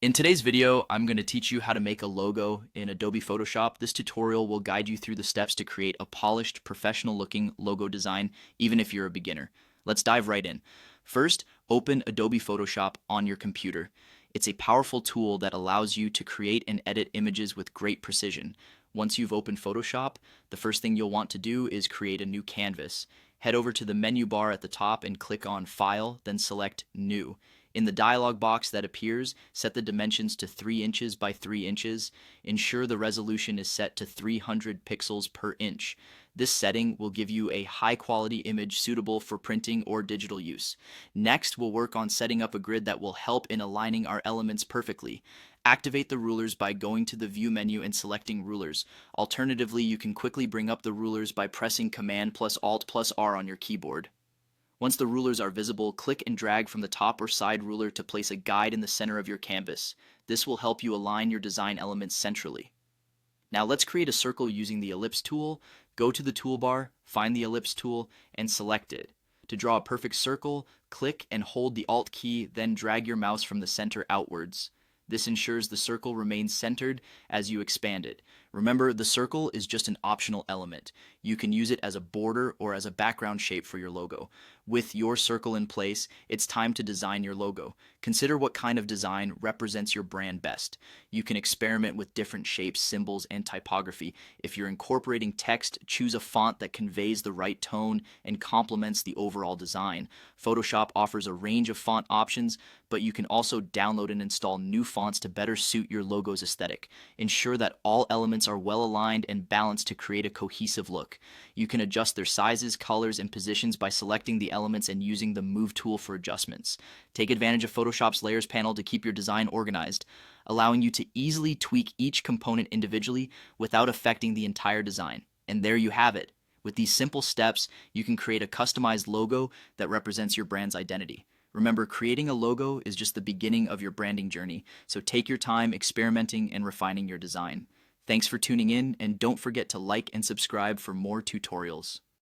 In today's video, I'm going to teach you how to make a logo in Adobe Photoshop. This tutorial will guide you through the steps to create a polished, professional-looking logo design, even if you're a beginner. Let's dive right in. First, open Adobe Photoshop on your computer. It's a powerful tool that allows you to create and edit images with great precision. Once you've opened Photoshop, the first thing you'll want to do is create a new canvas. Head over to the menu bar at the top and click on File, then select New. In the dialog box that appears, set the dimensions to 3 inches by 3 inches. Ensure the resolution is set to 300 pixels per inch. This setting will give you a high-quality image suitable for printing or digital use. Next, we'll work on setting up a grid that will help in aligning our elements perfectly. Activate the rulers by going to the View menu and selecting Rulers. Alternatively, you can quickly bring up the rulers by pressing Command plus Alt plus R on your keyboard. Once the rulers are visible, click and drag from the top or side ruler to place a guide in the center of your canvas. This will help you align your design elements centrally. Now let's create a circle using the Ellipse tool. Go to the toolbar, find the Ellipse tool, and select it. To draw a perfect circle, click and hold the Alt key, then drag your mouse from the center outwards. This ensures the circle remains centered as you expand it. Remember, the circle is just an optional element. You can use it as a border or as a background shape for your logo. With your circle in place, it's time to design your logo. Consider what kind of design represents your brand best. You can experiment with different shapes, symbols, and typography. If you're incorporating text, choose a font that conveys the right tone and complements the overall design. Photoshop offers a range of font options, but you can also download and install new fonts to better suit your logo's aesthetic. Ensure that all elements are well aligned and balanced to create a cohesive look. You can adjust their sizes, colors, and positions by selecting the elements and using the Move tool for adjustments. Take advantage of Photoshop's Layers panel to keep your design organized, allowing you to easily tweak each component individually without affecting the entire design. And there you have it. With these simple steps, you can create a customized logo that represents your brand's identity. Remember, creating a logo is just the beginning of your branding journey, so take your time experimenting and refining your design. Thanks for tuning in, and don't forget to like and subscribe for more tutorials.